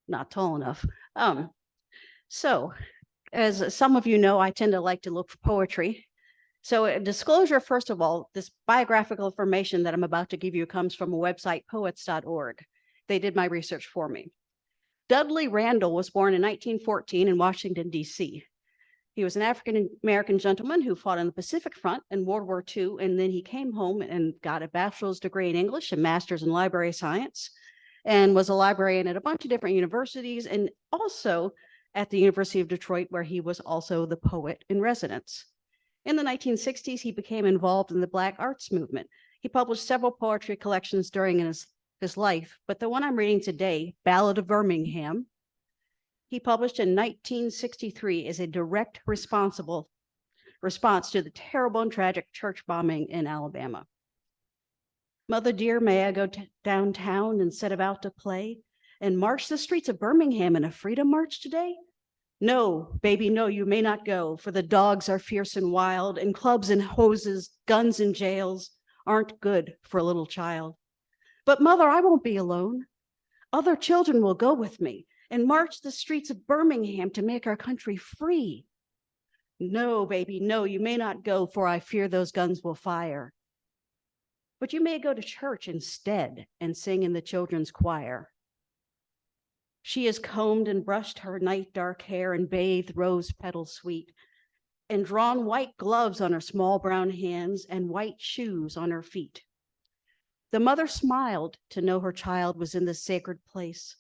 not tall enough. So, as some of you know, I tend to like to look for poetry. So, a disclosure, first of all, this biographical information that I'm about to give you comes from a website, poets.org. They did my research for me. Dudley Randall was born in 1914 in Washington, D.C. He was an African-American gentleman who fought on the Pacific Front in World War II, and then he came home and got a bachelor's degree in English and master's in library science, and was a librarian at a bunch of different universities, and also at the University of Detroit, where he was also the poet in residence. In the 1960s, he became involved in the Black arts movement. He published several poetry collections during his life, but the one I'm reading today, Ballad of Birmingham, he published in 1963 is a direct response to the terrible and tragic church bombing in Alabama. Mother dear, may I go downtown and set about to play and march the streets of Birmingham in a freedom march today? No, baby, no, you may not go, for the dogs are fierce and wild, and clubs and hoses, guns and jails aren't good for a little child. But mother, I won't be alone. Other children will go with me and march the streets of Birmingham to make our country free. No, baby, no, you may not go, for I fear those guns will fire. But you may go to church instead and sing in the children's choir. She has combed and brushed her night dark hair and bathed rose petals sweet, and drawn white gloves on her small brown hands and white shoes on her feet. The mother smiled to know her child was in the sacred place.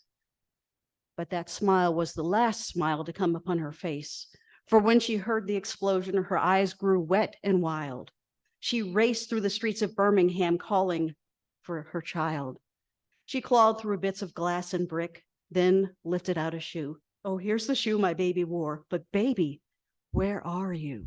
But that smile was the last smile to come upon her face, for when she heard the explosion, her eyes grew wet and wild. She raced through the streets of Birmingham calling for her child. She clawed through bits of glass and brick, then lifted out a shoe. Oh, here's the shoe my baby wore, but baby, where are you?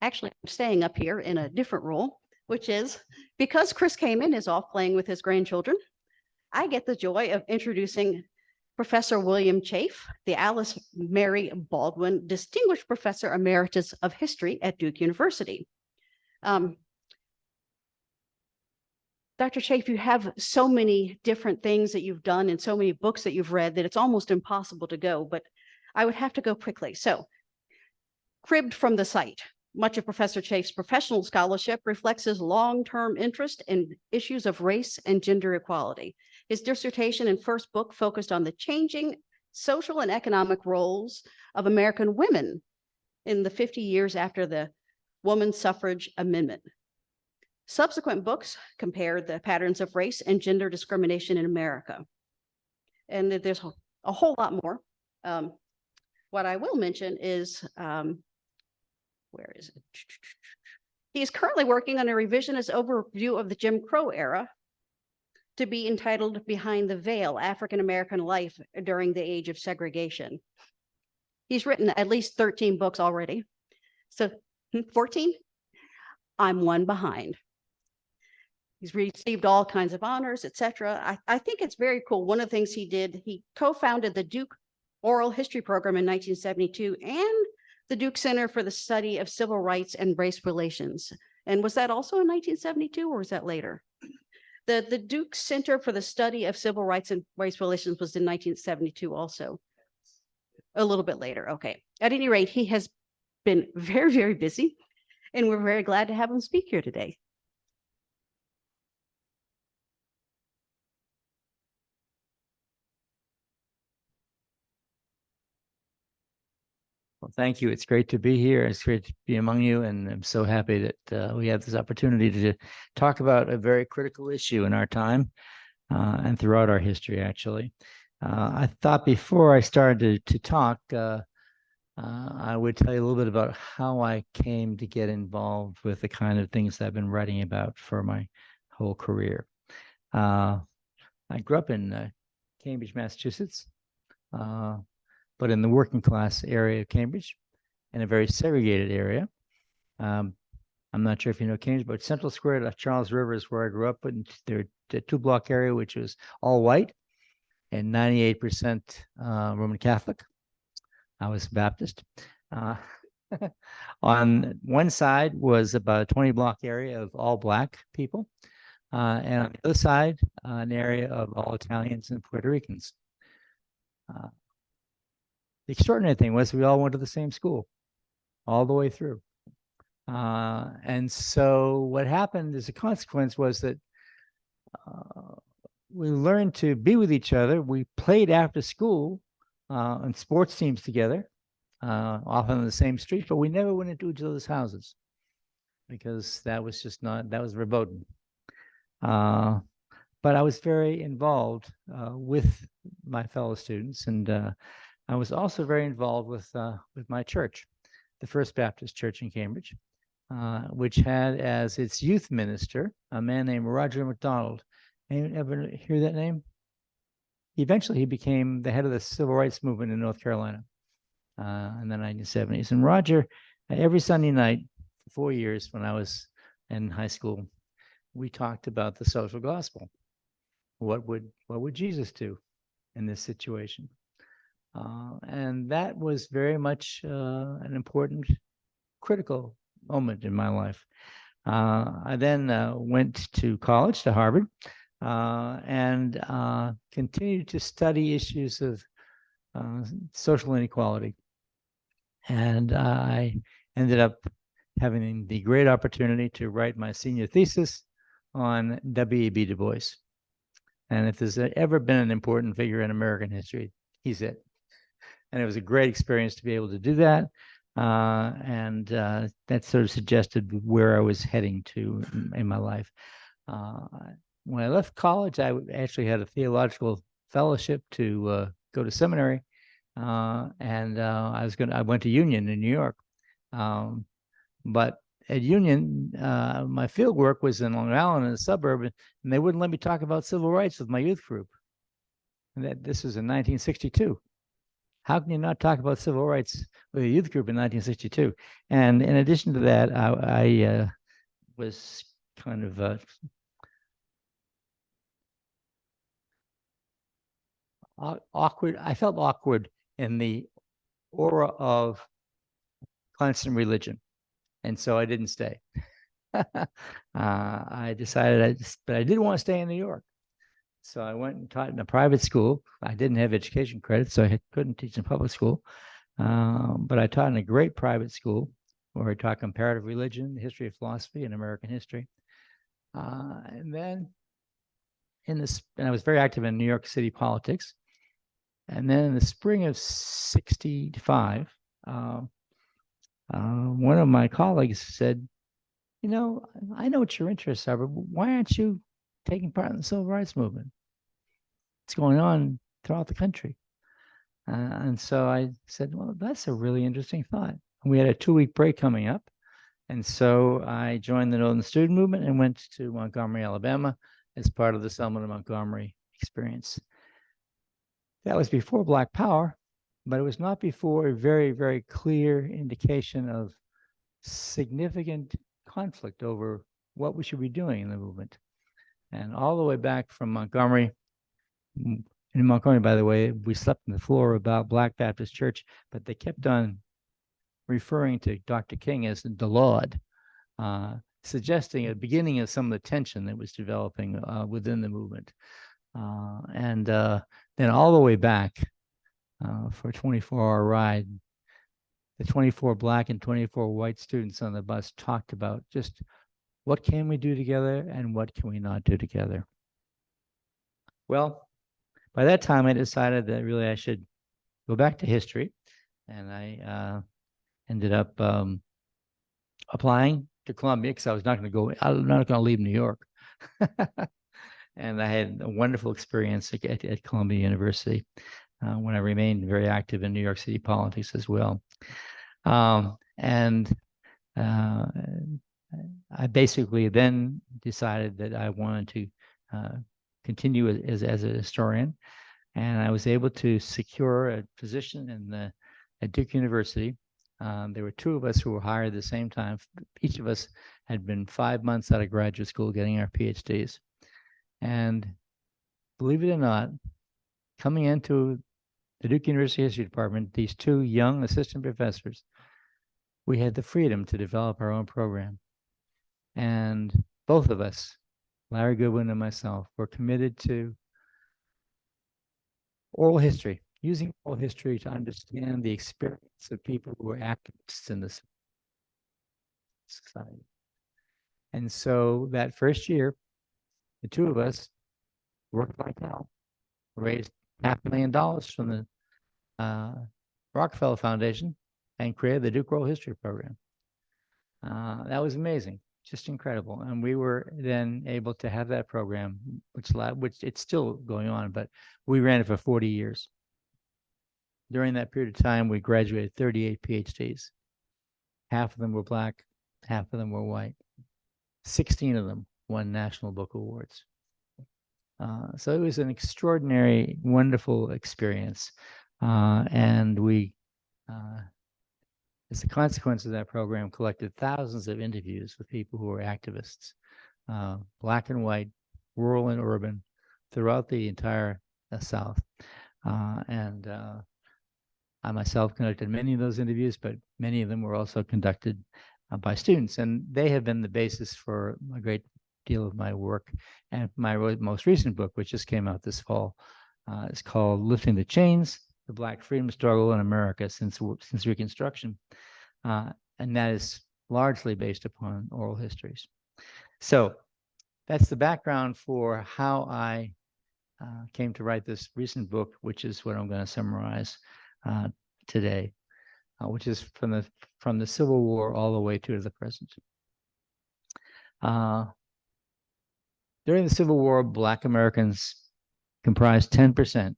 Actually, I'm staying up here in a different role, which is because Chris Kamen is off playing with his grandchildren, I get the joy of introducing Professor William Chafe, the Alice Mary Baldwin Distinguished Professor Emeritus of History at Duke University. Dr. Chafe, you have so many different things that you've done and so many books that you've read that it's almost impossible to go, but I would have to go quickly. So, cribbed from the site, much of Professor Chafe's professional scholarship reflects his long-term interest in issues of race and gender equality. His dissertation and first book focused on the changing social and economic roles of American women in the 50 years after the Woman Suffrage Amendment. Subsequent books compared the patterns of race and gender discrimination in America. And there's a whole lot more. What I will mention is, where is it? He is currently working on a revisionist overview of the Jim Crow era to be entitled Behind the Veil, African-American Life During the Age of Segregation. He's written at least 13 books already. So 14? I'm one behind. He's received all kinds of honors, etc. I think it's very cool. One of the things he did, he co-founded the Duke Oral History Program in 1972 and the Duke Center for the Study of Civil Rights and Race Relations. And was that also in 1972 or was that later? The Duke Center for the Study of Civil Rights and Race Relations was in 1972 also. A little bit later, okay. At any rate, he has been very, very busy, and we're very glad to have him speak here today. Well, thank you. It's great to be here. It's great to be among you, and I'm so happy that we have this opportunity to talk about a very critical issue in our time and throughout our history, actually. I thought before I started to talk, I would tell you a little bit about how I came to get involved with the kind of things I've been writing about for my whole career. I grew up in Cambridge, Massachusetts, but in the working class area of Cambridge, in a very segregated area. I'm not sure if you know Cambridge, but Central Square to Charles River is where I grew up, and there the 2-block area, which was all white and 98% Roman Catholic. I was Baptist. On one side was about a 20-block area of all Black people, and on the other side, an area of all Italians and Puerto Ricans. The extraordinary thing was we all went to the same school all the way through. And so what happened as a consequence was that we learned to be with each other. We played after school on sports teams together, often on the same street, but we never went into each other's houses because that was just not, that was verboten. But I was very involved with my fellow students, and I was also very involved with my church, the First Baptist Church in Cambridge, which had as its youth minister a man named Roger McDonald. Anyone ever hear that name? Eventually, he became the head of the civil rights movement in North Carolina in the 1970s. And Roger, every Sunday night for 4 years when I was in high school, we talked about the social gospel. What would Jesus do in this situation? And that was very much an important, critical moment in my life. I then went to college, to Harvard, and continued to study issues of social inequality. And I ended up having the great opportunity to write my senior thesis on W.E.B. Du Bois. And if there's ever been an important figure in American history, he's it. And it was a great experience to be able to do that. And that sort of suggested where I was heading to in my life. When I left college, I actually had a theological fellowship to go to seminary. And I went to Union in New York. But at Union, my field work was in Long Island, in a suburb, and they wouldn't let me talk about civil rights with my youth group. And this was in 1962. How can you not talk about civil rights with a youth group in 1962? And in addition to that, I was kind of awkward. I felt awkward in the aura of constant religion. And so I didn't stay. I decided but I didn't want to stay in New York. So I went and taught in a private school. I didn't have education credit, so I couldn't teach in public school. But I taught in a great private school where I taught comparative religion, history of philosophy, and American history. And then and I was very active in New York City politics. And then in the spring of '65, one of my colleagues said, I know what your interests are, but why aren't you taking part in the civil rights movement? It's going on throughout the country. And so I said, well, that's a really interesting thought. We had a 2-week break coming up. And so I joined the Northern Student Movement and went to Montgomery, Alabama as part of the Selma to Montgomery experience. That was before Black Power, but it was not before a very, very clear indication of significant conflict over what we should be doing in the movement. And all the way back from Montgomery, in Montgomery, by the way, we slept on the floor about Black Baptist Church, but they kept on referring to Dr. King as the Lord, suggesting a beginning of some of the tension that was developing within the movement. And then all the way back for a 24-hour ride, the 24 Black and 24 white students on the bus talked about just what can we do together and what can we not do together. Well, by that time, I decided that really I should go back to history, and I ended up applying to Columbia because I was not going to go. I'm not going to leave New York, and I had a wonderful experience at Columbia University when I remained very active in New York City politics as well. And I basically then decided that I wanted to continue as a historian, and I was able to secure a position at Duke University. There were 2 of us who were hired at the same time. Each of us had been 5 months out of graduate school getting our PhDs. And believe it or not, coming into the Duke University History Department, these 2 young assistant professors we had the freedom to develop our own program. And both of us, Larry Goodwin and myself, were committed to oral history, using oral history to understand the experience of people who were activists in this society. And so that first year, the two of us worked like hell, raised $500,000 from the Rockefeller Foundation and created the Duke Oral History Program. That was amazing, just incredible. And we were then able to have that program, which it's still going on, but we ran it for 40 years. During that period of time, we graduated 38 PhDs. Half of them were Black, half of them were white. 16 of them won National Book Awards. So it was an extraordinary, wonderful experience. And we, as a consequence of that program, collected thousands of interviews with people who were activists, Black and white, rural and urban, throughout the entire South. I myself conducted many of those interviews, but many of them were also conducted by students, and they have been the basis for a great deal of my work. And my most recent book, which just came out this fall, is called "Lifting the Chains: The Black Freedom Struggle in America Since Reconstruction," and that is largely based upon oral histories. So that's the background for how I came to write this recent book, which is what I'm going to summarize today, which is from the Civil War all the way to the present. During the Civil War, Black Americans comprised 10%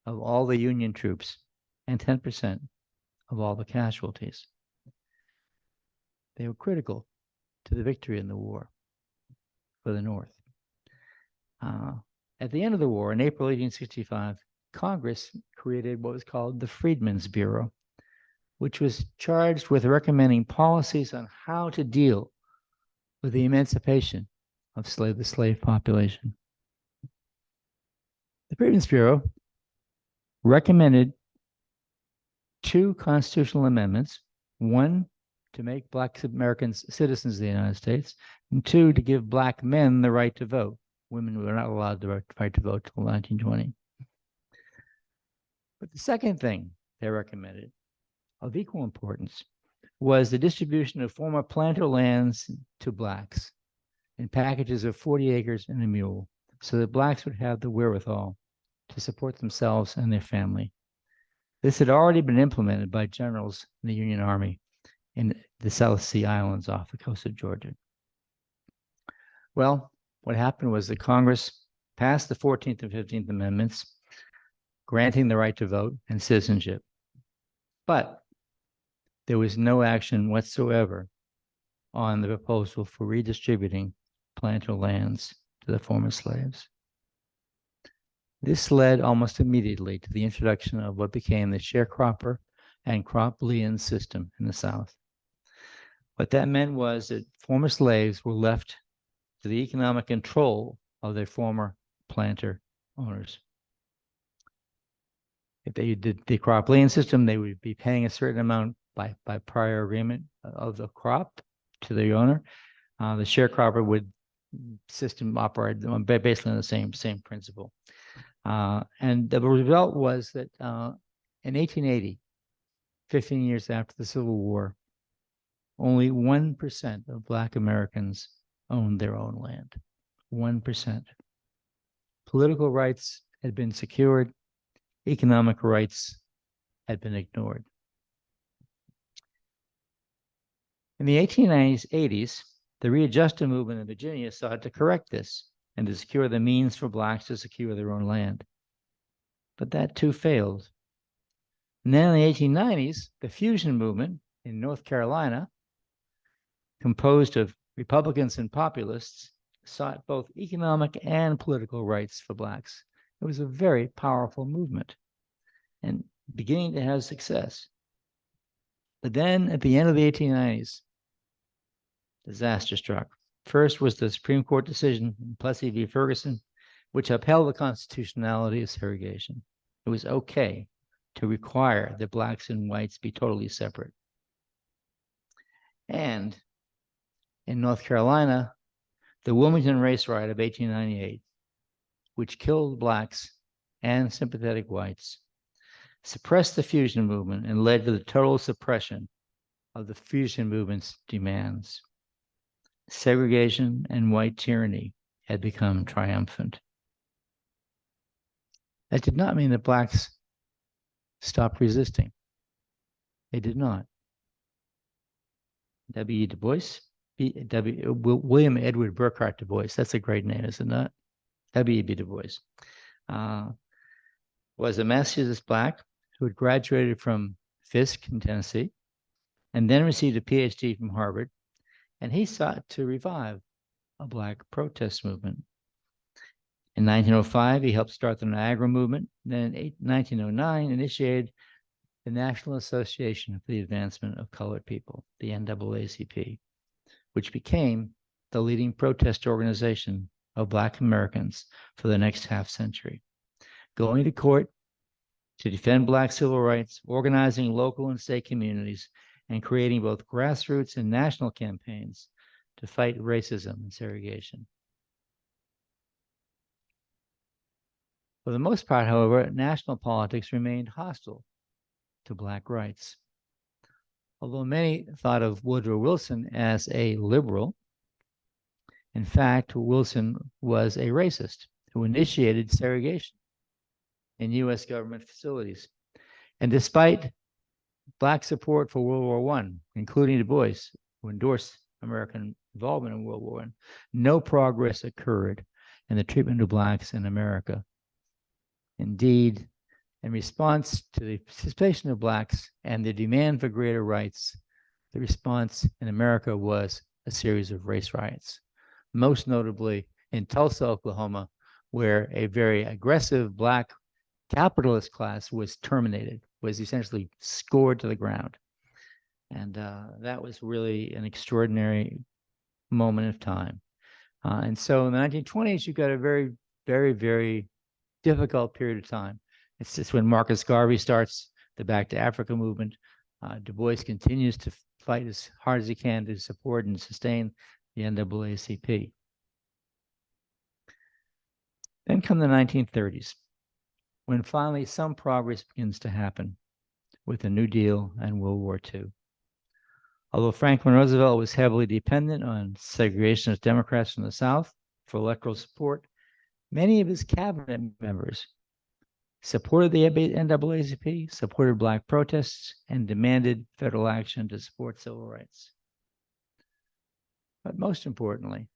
of all the Union troops and 10% of all the casualties. They were critical to the victory in the war for the North. At the end of the war, in April 1865, Congress created what was called the Freedmen's Bureau, which was charged with recommending policies on how to deal with the emancipation of the slave population. The Freedmen's Bureau recommended 2 constitutional amendments: 1, to make Black Americans citizens of the United States, and 2, to give Black men the right to vote. Women were not allowed the right to vote until 1920. But the second thing they recommended, of equal importance, was the distribution of former planter lands to Blacks in packages of 40 acres and a mule, so that Blacks would have the wherewithal to support themselves and their family. This had already been implemented by generals in the Union Army in the South Sea Islands off the coast of Georgia. Well, what happened was that Congress passed the 14th and 15th Amendments, granting the right to vote and citizenship. But there was no action whatsoever on the proposal for redistributing planter lands to the former slaves. This led almost immediately to the introduction of what became the sharecropper and crop-lien system in the South. What that meant was that former slaves were left to the economic control of their former planter owners. If they did the crop-lien system, they would be paying a certain amount by prior agreement of the crop to the owner. The sharecropper system operate basically on the same principle. And the result was that in 1880, 15 years after the Civil War, only 1% of Black Americans owned their own land. 1%. Political rights had been secured. Economic rights had been ignored. In the 1880s, the readjustment movement in Virginia sought to correct this and to secure the means for Blacks to secure their own land. But that too failed. And then in the 1890s, the fusion movement in North Carolina, composed of Republicans and populists, sought both economic and political rights for Blacks. It was a very powerful movement and beginning to have success. But then at the end of the 1890s, disaster struck. First was the Supreme Court decision in Plessy v. Ferguson, which upheld the constitutionality of segregation. It was okay to require that Blacks and whites be totally separate. And in North Carolina, the Wilmington Race Riot of 1898, which killed blacks and sympathetic whites, suppressed the fusion movement and led to the total suppression of the fusion movement's demands. Segregation and white tyranny had become triumphant. That did not mean that blacks stopped resisting. They did not. W. Du Bois, William Edward Burghardt Du Bois, that's a great name, isn't it? W.E.B. Du Bois was a Massachusetts black who had graduated from Fisk in Tennessee and then received a PhD from Harvard, and he sought to revive a black protest movement. In 1905, he helped start the Niagara movement. Then in 1909, initiated the National Association for the Advancement of Colored People, the NAACP, which became the leading protest organization of Black Americans for the next half century, going to court to defend Black civil rights, organizing local and state communities, and creating both grassroots and national campaigns to fight racism and segregation. For the most part, however, national politics remained hostile to Black rights. Although many thought of Woodrow Wilson as a liberal, in fact, Wilson was a racist who initiated segregation in U.S. government facilities. And despite Black support for World War I, including Du Bois, who endorsed American involvement in World War I, no progress occurred in the treatment of Blacks in America. Indeed, in response to the participation of Blacks and the demand for greater rights, the response in America was a series of race riots, most notably in Tulsa, Oklahoma, where a very aggressive Black capitalist class was terminated, was essentially scored to the ground. And that was really an extraordinary moment of time. And so in the 1920s, you got a very, very, very difficult period of time. It's just when Marcus Garvey starts the Back to Africa movement. Du Bois continues to fight as hard as he can to support and sustain the NAACP. Then come the 1930s, when finally some progress begins to happen with the New Deal and World War II. Although Franklin Roosevelt was heavily dependent on segregationist Democrats from the South for electoral support, many of his cabinet members supported the NAACP, supported Black protests, and demanded federal action to support civil rights. But most importantly,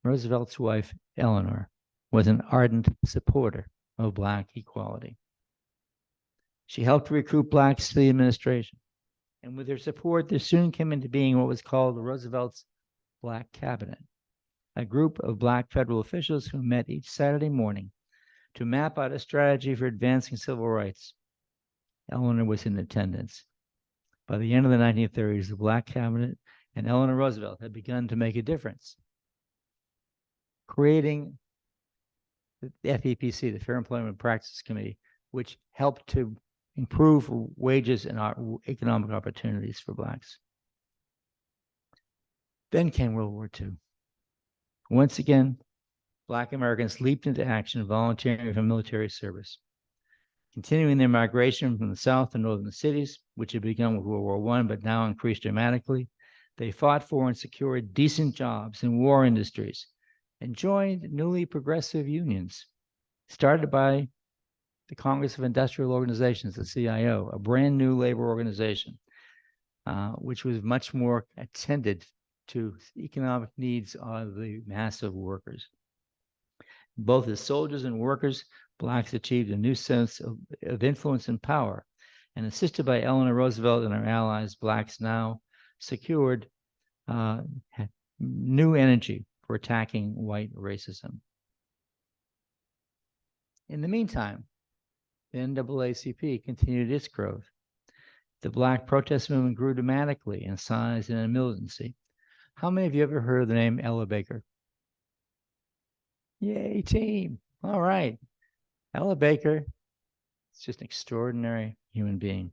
Roosevelt's wife, Eleanor, was an ardent supporter of Black equality. She helped recruit Blacks to the administration, and with her support, there soon came into being what was called Roosevelt's Black Cabinet, a group of Black federal officials who met each Saturday morning to map out a strategy for advancing civil rights. Eleanor was in attendance. By the end of the 1930s, the Black Cabinet and Eleanor Roosevelt had begun to make a difference, creating the FEPC, the Fair Employment Practices Committee, which helped to improve wages and economic opportunities for Blacks. Then came World War II. Once again, Black Americans leaped into action, volunteering for military service, continuing their migration from the South to northern cities, which had begun with World War I, but now increased dramatically. They fought for and secured decent jobs in war industries and joined newly progressive unions, started by the Congress of Industrial Organizations, the CIO, a brand new labor organization, which was much more attended to economic needs of the mass of workers. Both as soldiers and workers, Blacks achieved a new sense of influence and power. And assisted by Eleanor Roosevelt and her allies, Blacks now secured new energy for attacking white racism. In the meantime, the NAACP continued its growth. The Black protest movement grew dramatically in size and in militancy. How many of you ever heard of the name Ella Baker? Yay, team. All right. Ella Baker is just an extraordinary human being.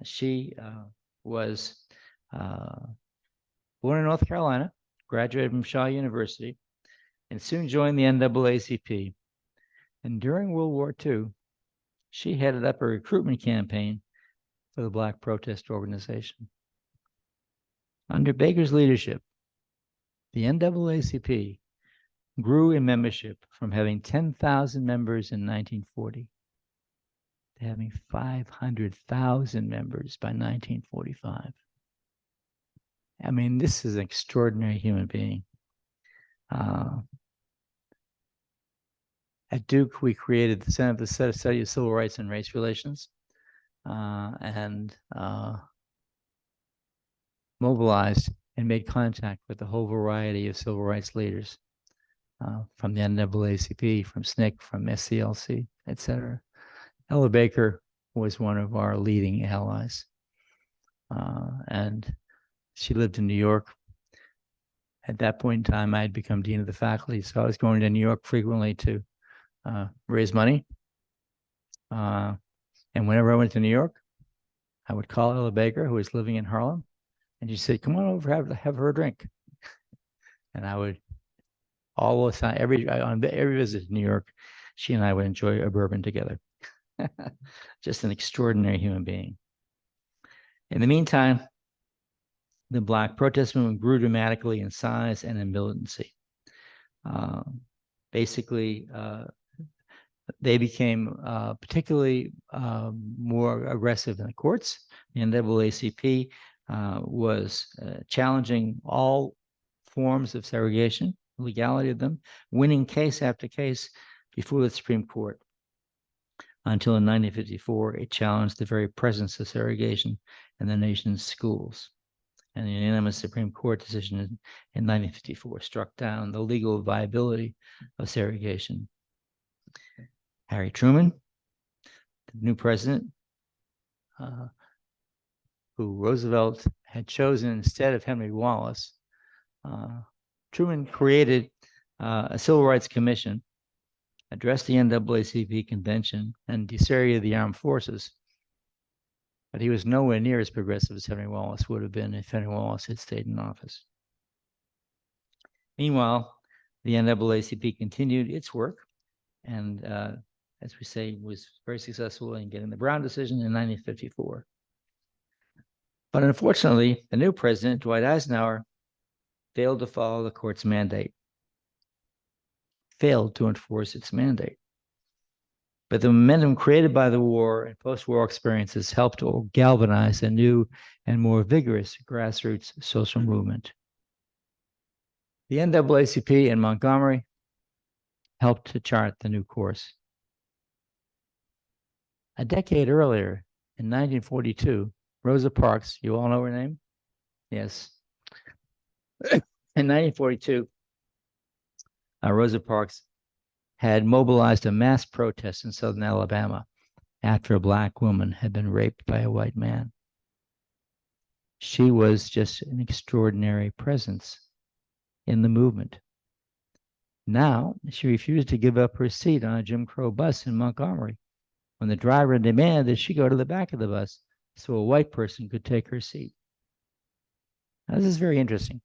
She was Born in North Carolina, graduated from Shaw University, and soon joined the NAACP. And during World War II, she headed up a recruitment campaign for the Black Protest Organization. Under Baker's leadership, the NAACP grew in membership from having 10,000 members in 1940 to having 500,000 members by 1945. I mean, this is an extraordinary human being. At Duke, we created the Center for the Study of Civil Rights and Race Relations, and mobilized and made contact with a whole variety of civil rights leaders from the NAACP, from SNCC, from SCLC, etc. Ella Baker was one of our leading allies, and she lived in New York. At that point in time, I had become dean of the faculty, so I was going to New York frequently to raise money. And whenever I went to New York, I would call Ella Baker, who was living in Harlem, and she said, "Come on over, have her a drink." And I would all the time, on every visit to New York, she and I would enjoy a bourbon together. Just an extraordinary human being. In the meantime, the Black protest movement grew dramatically in size and in militancy. Basically, they became particularly more aggressive in the courts. The NAACP was challenging all forms of segregation, legality of them, winning case after case before the Supreme Court. Until in 1954, it challenged the very presence of segregation in the nation's schools. And the unanimous Supreme Court decision in 1954 struck down the legal viability of segregation. Harry Truman, the new president, who Roosevelt had chosen instead of Henry Wallace, Truman created a Civil Rights Commission, addressed the NAACP convention, and desegregated the armed forces. But he was nowhere near as progressive as Henry Wallace would have been if Henry Wallace had stayed in office. Meanwhile, the NAACP continued its work and, as we say, was very successful in getting the Brown decision in 1954. But unfortunately, the new president, Dwight Eisenhower, failed to follow the court's mandate, failed to enforce its mandate. But the momentum created by the war and post-war experiences helped to galvanize a new and more vigorous grassroots social movement. The NAACP in Montgomery helped to chart the new course. A decade earlier, in 1942, Rosa Parks, you all know her name? Yes. In 1942, Rosa Parks had mobilized a mass protest in southern Alabama after a Black woman had been raped by a white man. She was just an extraordinary presence in the movement. Now, she refused to give up her seat on a Jim Crow bus in Montgomery when the driver demanded that she go to the back of the bus so a white person could take her seat. Now, this is very interesting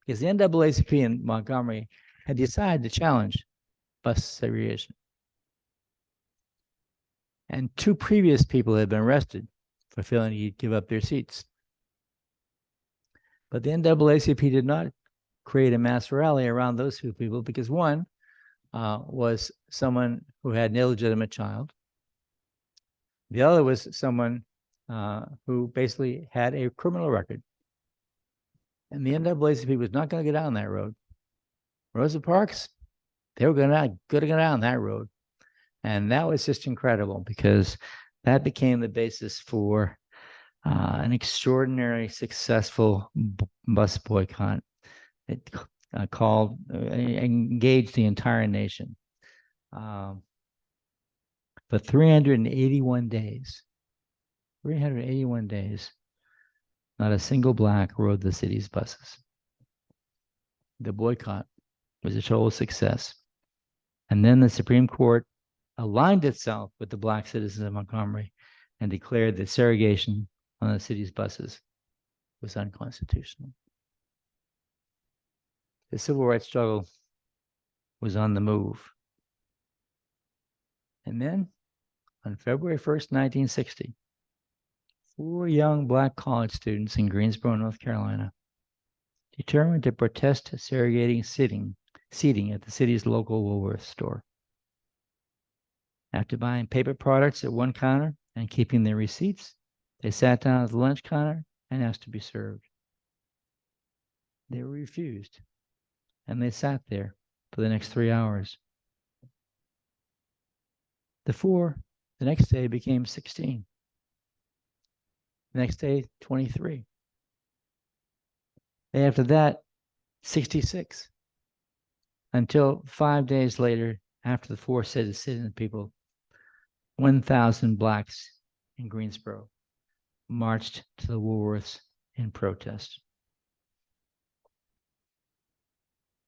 because the NAACP in Montgomery had decided to challenge bus segregation. And 2 previous people had been arrested for failing to give up their seats. But the NAACP did not create a mass rally around those 2 people because one was someone who had an illegitimate child. The other was someone who basically had a criminal record. And the NAACP was not going to go down that road. Rosa Parks, they were going to go down that road. And that was just incredible because that became the basis for an extraordinary successful bus boycott. It engaged the entire nation. For 381 days, not a single Black rode the city's buses. The boycott was a total success. And then the Supreme Court aligned itself with the Black citizens of Montgomery and declared that segregation on the city's buses was unconstitutional. The civil rights struggle was on the move. And then, on February 1st, 1960, 4 young Black college students in Greensboro, North Carolina, determined to protest segregating seating at the city's local Woolworth store. After buying paper products at one counter and keeping their receipts, they sat down at the lunch counter and asked to be served. They were refused, and they sat there for the next 3 hours. The 4, the next day, became 16. The next day, 23. The day after that, 66. Until 5 days later, after the 4 citizen people, 1,000 Blacks in Greensboro marched to the Woolworths in protest.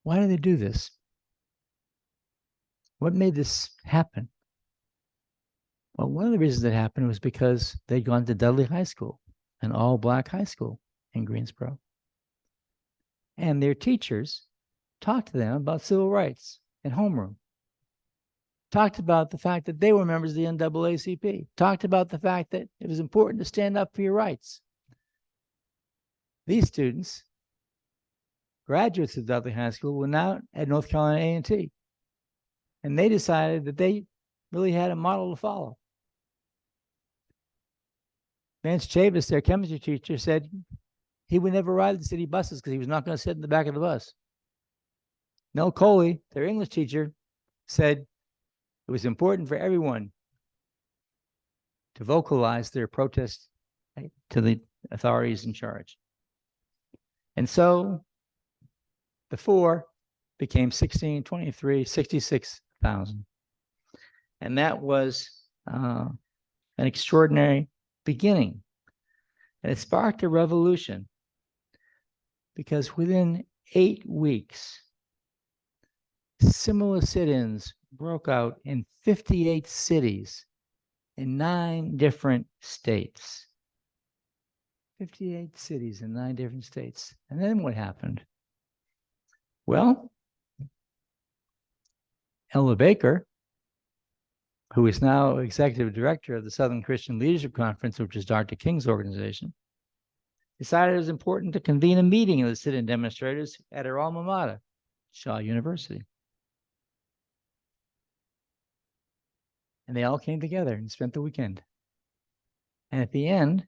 Why did they do this? What made this happen? Well, one of the reasons it happened was because they'd gone to Dudley High School, an all-Black high school in Greensboro. And their teachers talked to them about civil rights in homeroom. Talked about the fact that they were members of the NAACP. Talked about the fact that it was important to stand up for your rights. These students, graduates of Dudley High School, were now at North Carolina A&T. And they decided that they really had a model to follow. Vance Chavis, their chemistry teacher, said he would never ride the city buses because he was not going to sit in the back of the bus. Nell Coley, their English teacher, said it was important for everyone to vocalize their protest to the authorities in charge. And so the 4 became 16, 23, 66,000. And that was an extraordinary beginning. And it sparked a revolution because within 8 weeks, similar sit-ins broke out in 58 cities in 9 different states. 58 cities in 9 different states. And then what happened? Well, Ella Baker, who is now executive director of the Southern Christian Leadership Conference, which is Dr. King's organization, decided it was important to convene a meeting of the sit-in demonstrators at her alma mater, Shaw University. And they all came together and spent the weekend. And at the end,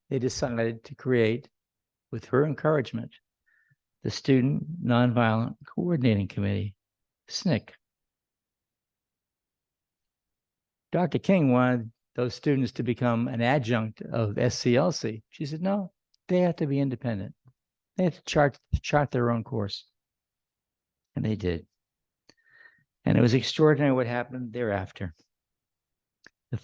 they decided to create, with her encouragement, the Student Nonviolent Coordinating Committee, SNCC. Dr. King wanted those students to become an adjunct of SCLC. She said, no, they have to be independent. They have to chart their own course. And they did. And it was extraordinary what happened thereafter. The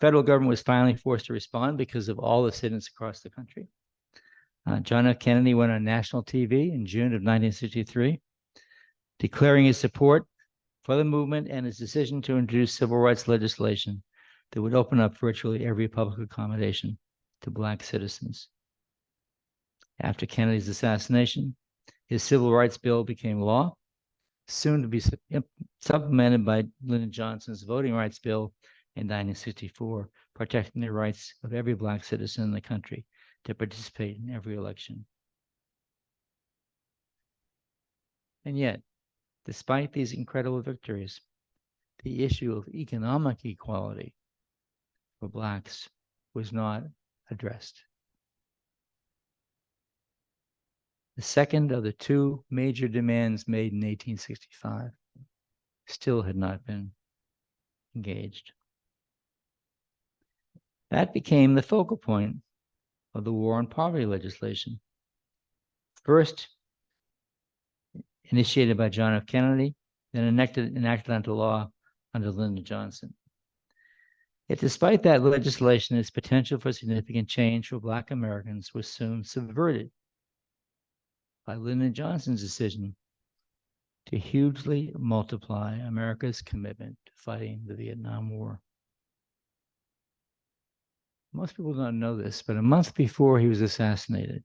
federal government was finally forced to respond because of all the sit-ins across the country. John F. Kennedy went on national TV in June of 1963, declaring his support for the movement and his decision to introduce civil rights legislation that would open up virtually every public accommodation to Black citizens. After Kennedy's assassination, his civil rights bill became law, soon to be supplemented by Lyndon Johnson's voting rights bill in 1964, protecting the rights of every Black citizen in the country to participate in every election. And yet, despite these incredible victories, the issue of economic equality for Blacks was not addressed. The second of the 2 major demands made in 1865 still had not been engaged. That became the focal point of the War on Poverty legislation. First initiated by John F. Kennedy, then enacted into law under Lyndon Johnson. Yet despite that legislation, its potential for significant change for Black Americans was soon subverted by Lyndon Johnson's decision to hugely multiply America's commitment to fighting the Vietnam War. most people don't know this, but a month before he was assassinated,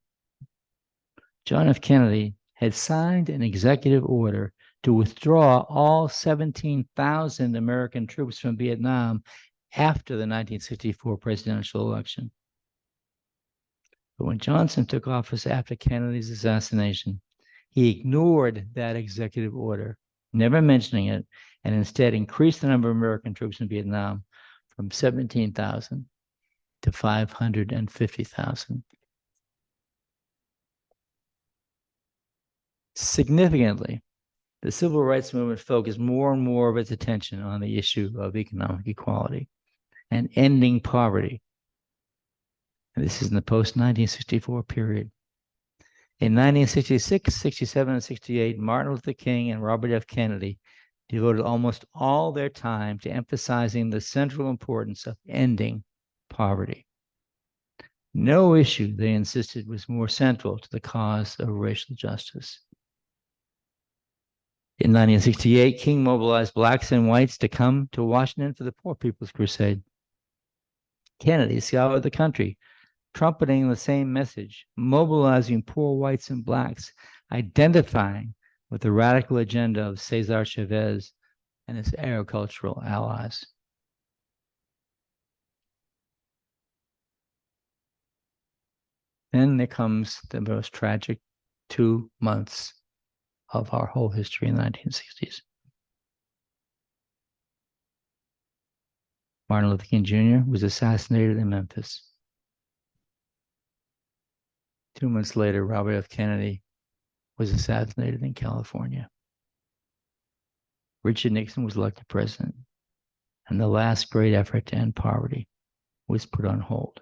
John F. Kennedy had signed an executive order to withdraw all 17,000 American troops from Vietnam after the 1964 presidential election. But when Johnson took office after Kennedy's assassination, he ignored that executive order, never mentioning it, and instead increased the number of American troops in Vietnam from 17,000 to 550,000. Significantly, the civil rights movement focused more and more of its attention on the issue of economic equality and ending poverty. And this is in the post-1964 period. In 1966, 67, and 68, Martin Luther King and Robert F. Kennedy devoted almost all their time to emphasizing the central importance of ending poverty. No issue, they insisted, was more central to the cause of racial justice. In 1968, King mobilized blacks and whites to come to Washington for the Poor People's Crusade. Kennedy scoured the country, trumpeting the same message, mobilizing poor whites and blacks, identifying with the radical agenda of Cesar Chavez and his agricultural allies. Then there comes the most tragic 2 months of our whole history in the 1960s. Martin Luther King Jr. was assassinated in Memphis. 2 months later, Robert F. Kennedy was assassinated in California. Richard Nixon was elected president, and the last great effort to end poverty was put on hold.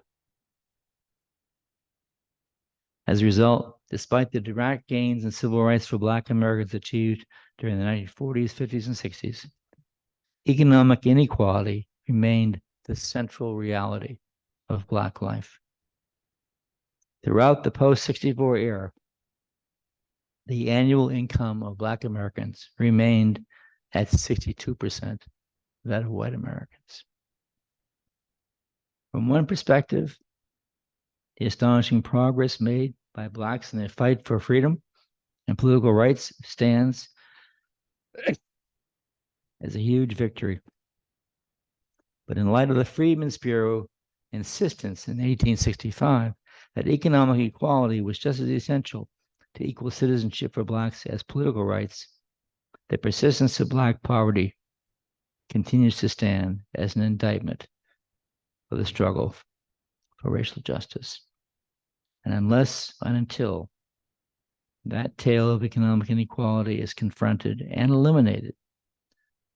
As a result, despite the direct gains in civil rights for Black Americans achieved during the 1940s, 50s, and 60s, economic inequality remained the central reality of Black life. Throughout the post-64 era, the annual income of Black Americans remained at 62% that of white Americans. From one perspective, the astonishing progress made by Blacks in their fight for freedom and political rights stands as a huge victory. But in light of the Freedmen's Bureau insistence in 1865 that economic equality was just as essential to equal citizenship for Blacks as political rights, the persistence of Black poverty continues to stand as an indictment of the struggle for racial justice. And unless and until that tale of economic inequality is confronted and eliminated,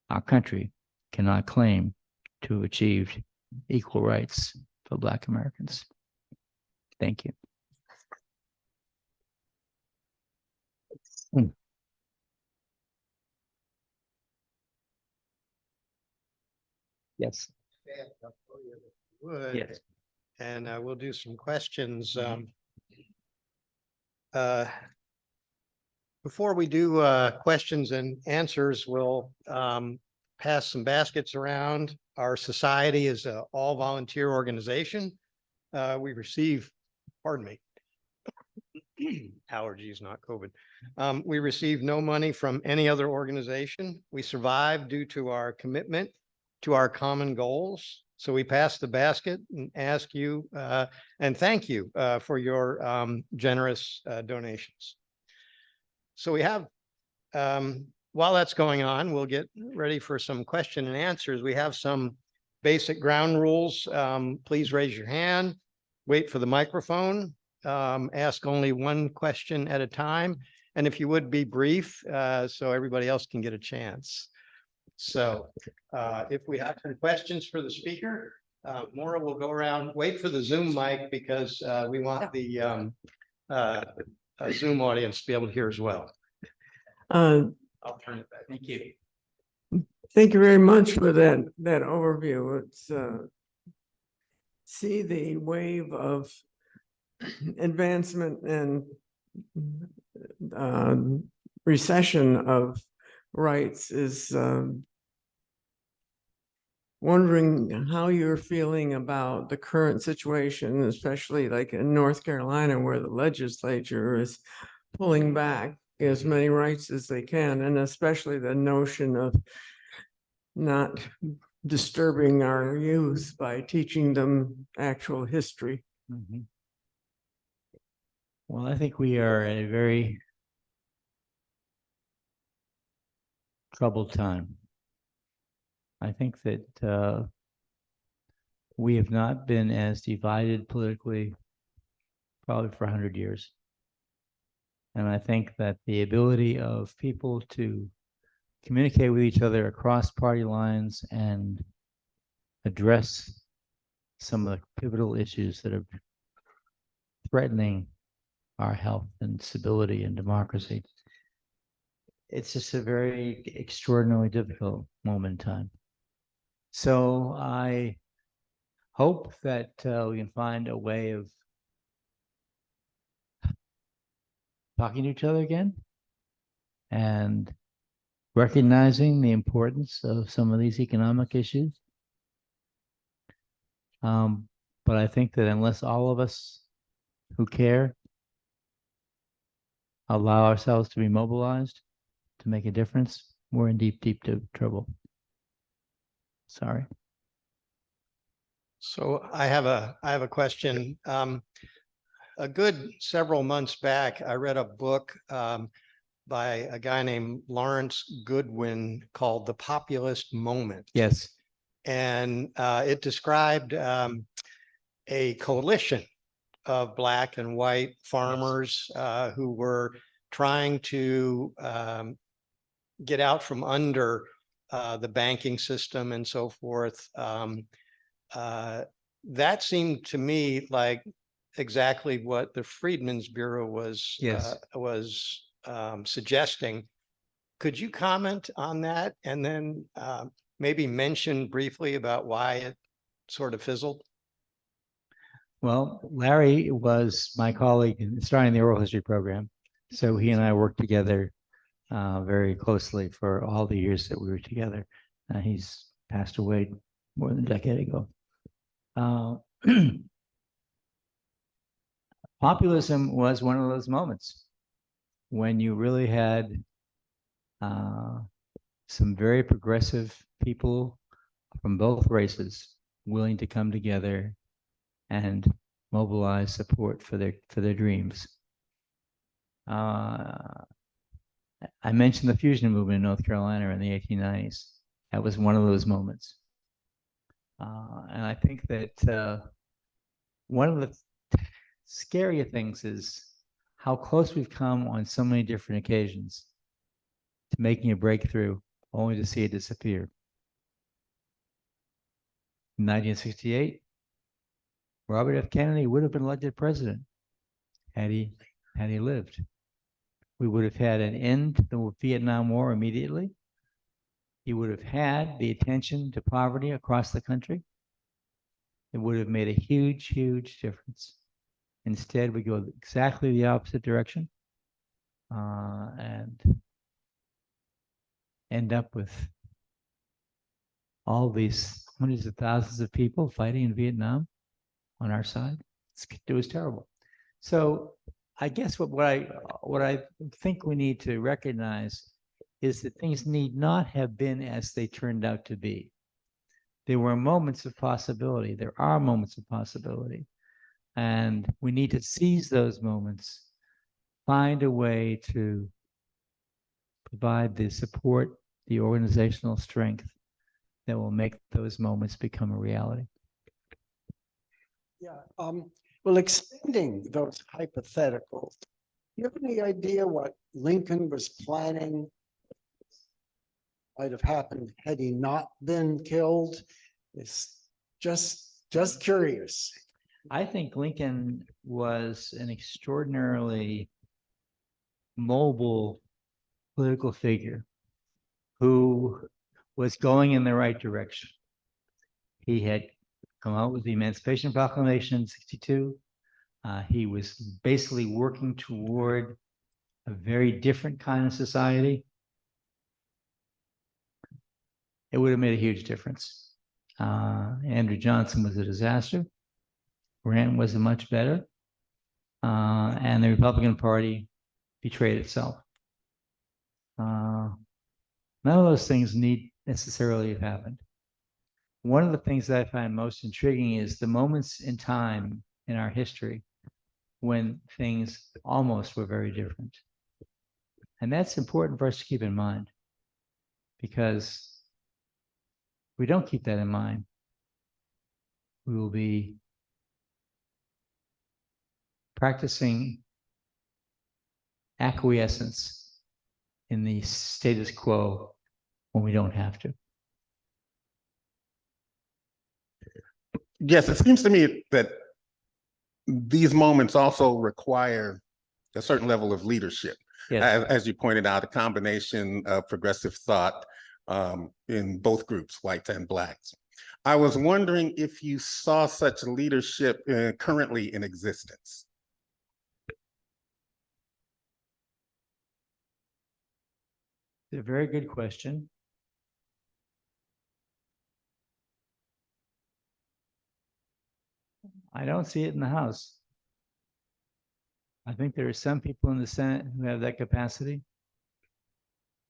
our country cannot claim to have achieved equal rights for Black Americans. Thank you. Yes. Would. Yes. And we'll do some questions. Before we do questions and answers, we'll pass some baskets around. Our society is an all-volunteer organization. We receive, pardon me, allergies, not COVID. We receive no money from any other organization. We survive due to our commitment to our common goals. So we pass the basket and ask you and thank you for your generous donations. So we have, while that's going on, we'll get ready for some question and answers. We have some basic ground rules. Please raise your hand, wait for the microphone, ask only one question at a time. And if you would be brief, so everybody else can get a chance. So if we have some questions for the speaker, Maura will go around, wait for the Zoom mic because we want the Zoom audience to be able to hear as well. I'll turn it back. Thank you. Thank you very much for that overview. It's see the wave of advancement and recession of rights is wondering how you're feeling about the current situation, especially like in North Carolina, where the legislature is pulling back as many rights as they can, and especially the notion of not disturbing our youth by teaching them actual history. Mhm. Well, I think we are at a very troubled time. I think that we have not been as divided politically probably for 100 years. And I think that the ability of people to communicate with each other across party lines and address some of the pivotal issues that are threatening our health and stability and democracy, it's just a very extraordinarily difficult moment in time. So I hope that we can find a way of talking to each other again and recognizing the importance of some of these economic issues. But I think that unless all of us who care allow ourselves to be mobilized to make a difference, we're in deep, deep, deep trouble. Sorry. So I have a question. A good several months back, I read a book by a guy named Lawrence Goodwin called The Populist Moment. Yes. And it described a coalition of Black and white farmers who were trying to get out from under the banking system and so forth. That seemed to me like exactly what the Freedmen's Bureau was Yes. suggesting. Could you comment on that and then maybe mention briefly about why it sort of fizzled? Well, Larry was my colleague in starting the oral history program. So he and I worked together very closely for all the years that we were together. He's passed away more than a decade ago. Populism was one of those moments when you really had some very progressive people from both races willing to come together and mobilize support for their dreams. I mentioned the fusion movement in North Carolina in the 1890s. That was one of those moments. And I think that one of the scarier things is how close we've come on so many different occasions to making a breakthrough only to see it disappear. In 1968, Robert F. Kennedy would have been elected president had he lived. We would have had an end to the Vietnam War immediately. He would have had the attention to poverty across the country. It would have made a huge, huge difference. Instead, we go exactly the opposite direction and end up with all these hundreds of thousands of people fighting in Vietnam on our side. It was terrible. So I guess what I think we need to recognize is that things need not have been as they turned out to be. There were moments of possibility. There are moments of possibility. And we need to seize those moments, find a way to provide the support, the organizational strength that will make those moments become a reality. Yeah. Well, extending those hypotheticals, do you have any idea what Lincoln was planning might have happened had he not been killed? It's just curious. I think Lincoln was an extraordinarily mobile political figure who was going in the right direction. He had come out with the Emancipation Proclamation in '62. He was basically working toward a very different kind of society. It would have made a huge difference. Andrew Johnson was a disaster. Grant was much better. And the Republican Party betrayed itself. None of those things need necessarily have happened. One of the things that I find most intriguing is the moments in time in our history when things almost were very different. And that's important for us to keep in mind, because if we don't keep that in mind, we will be practicing acquiescence in the status quo when we don't have to. Yes, it seems to me that these moments also require a certain level of leadership. Yes. As you pointed out, a combination of progressive thought in both groups, whites and blacks. I was wondering if you saw such leadership currently in existence. It's a very good question. I don't see it in the House. I think there are some people in the Senate who have that capacity.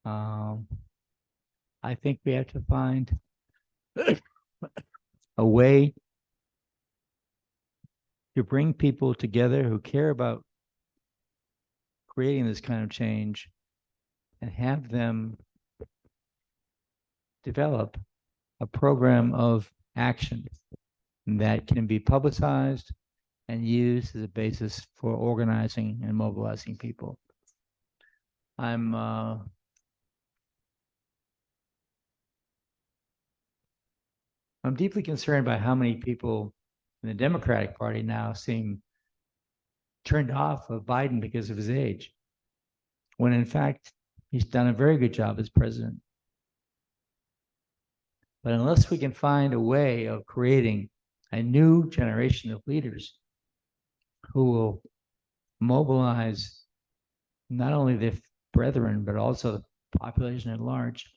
I think we have to find a way to bring people together who care about creating this kind of change and have them develop a program of action that can be publicized and used as a basis for organizing and mobilizing people. I'm deeply concerned by how many people in the Democratic Party now seem turned off of Biden because of his age, when in fact, he's done a very good job as president. But unless we can find a way of creating a new generation of leaders who will mobilize not only their brethren, but also the population at large,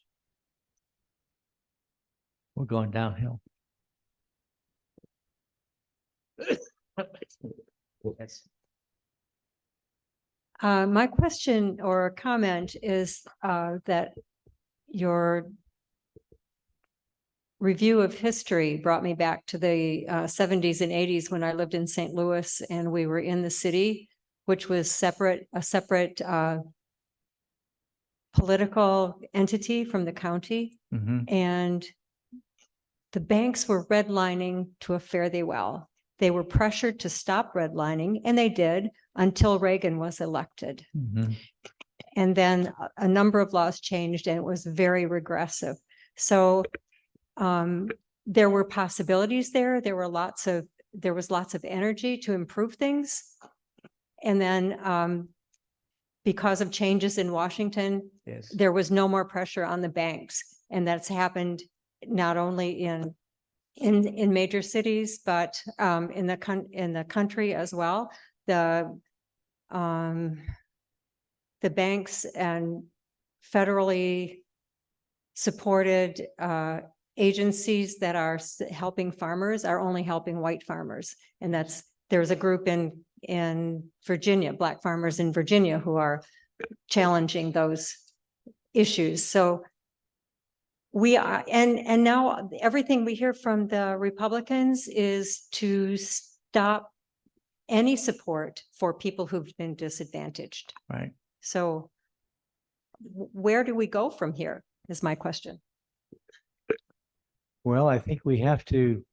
we're going downhill. Yes. My question or comment is that your review of history brought me back to the 70s and 80s when I lived in St. Louis and we were in the city, which was a separate political entity from the county. Mhm. And the banks were redlining to a fare thee well. They were pressured to stop redlining, and they did until Reagan was elected. Mhm. And then a number of laws changed and it was very regressive. So there were possibilities there. There was lots of energy to improve things. And then because of changes in Washington, Yes. there was no more pressure on the banks. And that's happened not only in major cities, but in the country as well. The banks and federally supported agencies that are helping farmers are only helping white farmers. And there's a group in Virginia, Black farmers in Virginia, who are challenging those issues. So we are, and now everything we hear from the Republicans is to stop any support for people who've been disadvantaged. Right. So where do we go from here is my question. Well, I think we have to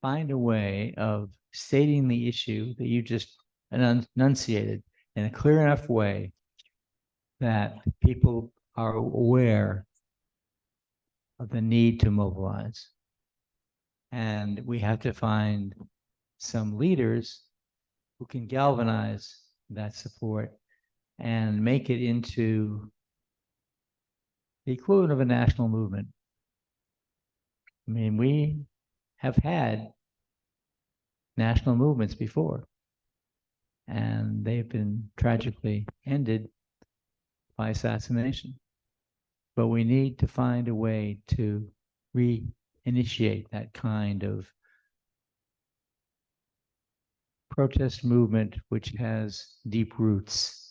find a way of stating the issue that you just enunciated in a clear enough way that people are aware of the need to mobilize. And we have to find some leaders who can galvanize that support and make it into the equivalent of a national movement. I mean, we have had national movements before, and they've been tragically ended by assassination. but we need to find a way to reinitiate that kind of protest movement, which has deep roots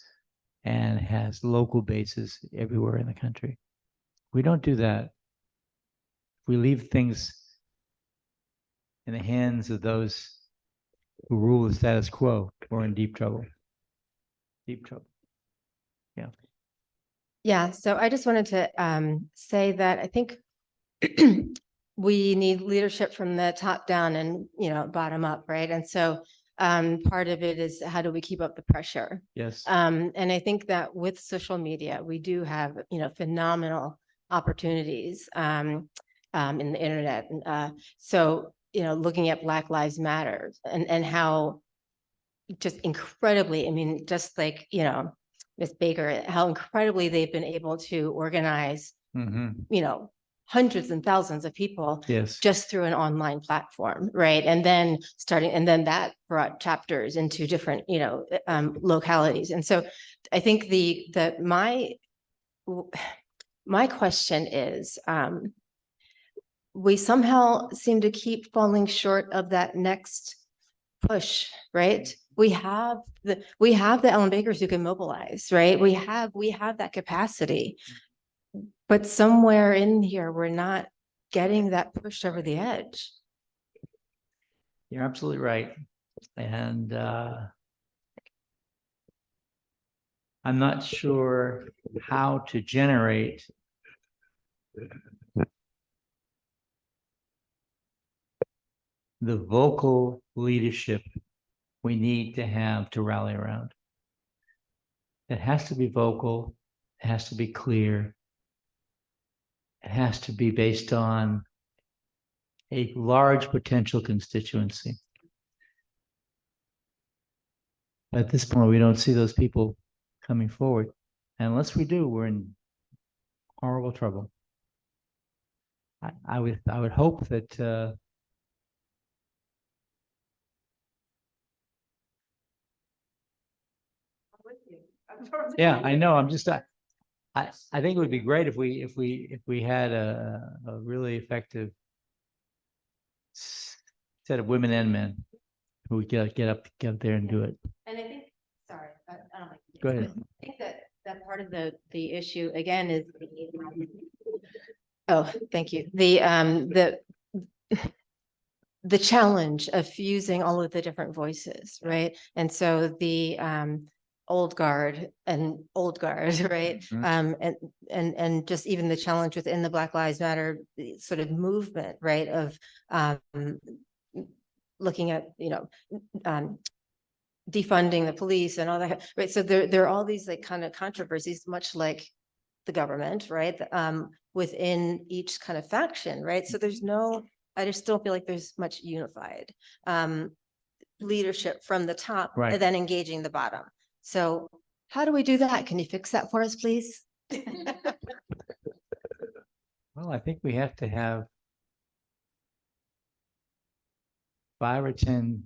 and has local bases everywhere in the country. We don't do that. We leave things in the hands of those who rule the status quo. We're in deep trouble. Deep trouble. Yeah, so I just wanted to say that I think we need leadership from the top down and, bottom up, right? And so part of it is how do we keep up the pressure? Yes. And I think that with social media, we do have, phenomenal opportunities in the internet. So, looking at Black Lives Matter and how just incredibly, I mean, just like, Ms. Baker, how incredibly they've been able to organize, hundreds and thousands of people Yes. just through an online platform, right? And then that brought chapters into different, localities. And so I think my question is, we somehow seem to keep falling short of that next push, right? We have the Ellen Bakers who can mobilize, right? We have that capacity, but somewhere in here, we're not getting that pushed over the edge. You're absolutely right. And I'm not sure how to generate the vocal leadership we need to have to rally around. It has to be vocal. It has to be clear. It has to be based on a large potential constituency. But at this point, we don't see those people coming forward. And unless we do, we're in horrible trouble. I would hope that yeah, I know. I'm just I think it would be great if we had a really effective set of women and men who would get up there and do it. And I think, sorry, I don't like. Go ahead. I think that part of the issue again is oh, thank you. The challenge of fusing all of the different voices, right? And so the old guard, right? And just even the challenge within the Black Lives Matter sort of movement, right? Of looking at, defunding the police and all that, right? So there are all these like kind of controversies, much like the government, right? Within each kind of faction, right? So I just don't feel like there's much unified leadership from the top Right. and then engaging the bottom. So how do we do that? Can you fix that for us, please? Well, I think we have to have 5 or 10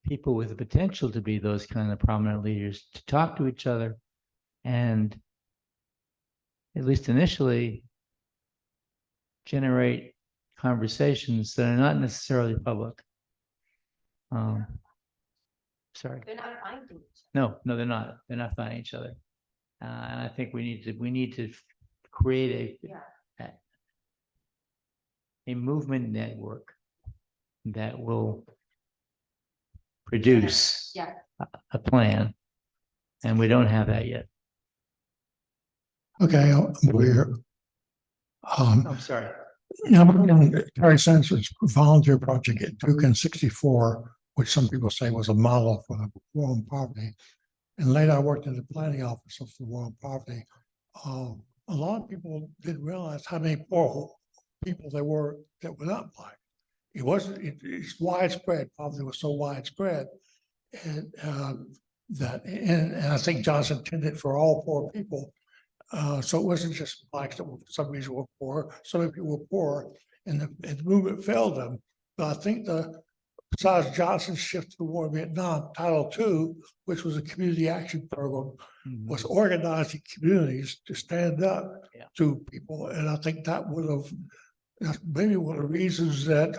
people with the potential to be those kind of prominent leaders to talk to each other and at least initially generate conversations that are not necessarily public. Sorry. They're not finding each No, they're not. They're not finding each other. And I think we need to create a movement network that will produce a plan. And we don't have that yet. Okay, we're I'm sorry. Terry Sensen's volunteer project at Duke 64, which some people say was a model for the war on poverty. And later I worked in the planning office of the war on poverty. A lot of people didn't realize how many poor people there were that were not Black. It's widespread. Poverty was so widespread. And and I think Johnson intended for all poor people. So it wasn't just Blacks that for some reason were poor. So many people were poor, and the movement failed them. But I think the besides Johnson's shift to the war in Vietnam, Title II, which was a community action program, was organizing communities to stand up Yeah. to people. And I think that's maybe one of the reasons that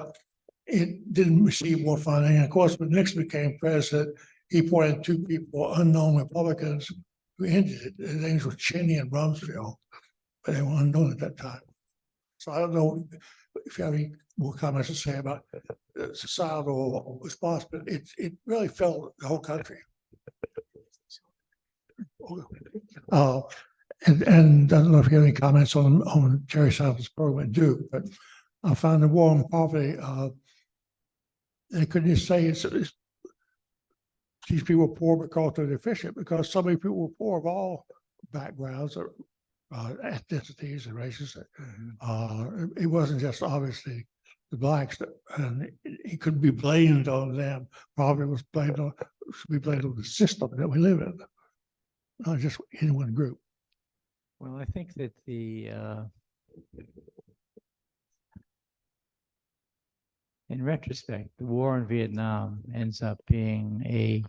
it didn't receive more funding. And of course, when Nixon became president, he appointed two people, unknown Republicans, who ended it. Their names were Cheney and Rumsfeld, but they were unknown at that time. So I don't know if you have any more comments to say about societal response, but it really felt the whole country. And I don't know if you have any comments on Jerry Sample's program at Duke, but I found the war on poverty, they couldn't just say it's these people are poor because they're deficient, because so many people were poor of all backgrounds, or ethnicities and races. It wasn't just obviously the blacks, and it could be blamed on them. Probably was blamed on, should be blamed on the system that we live in, not just any one group. Well, I think that in retrospect, the war in Vietnam ends up being a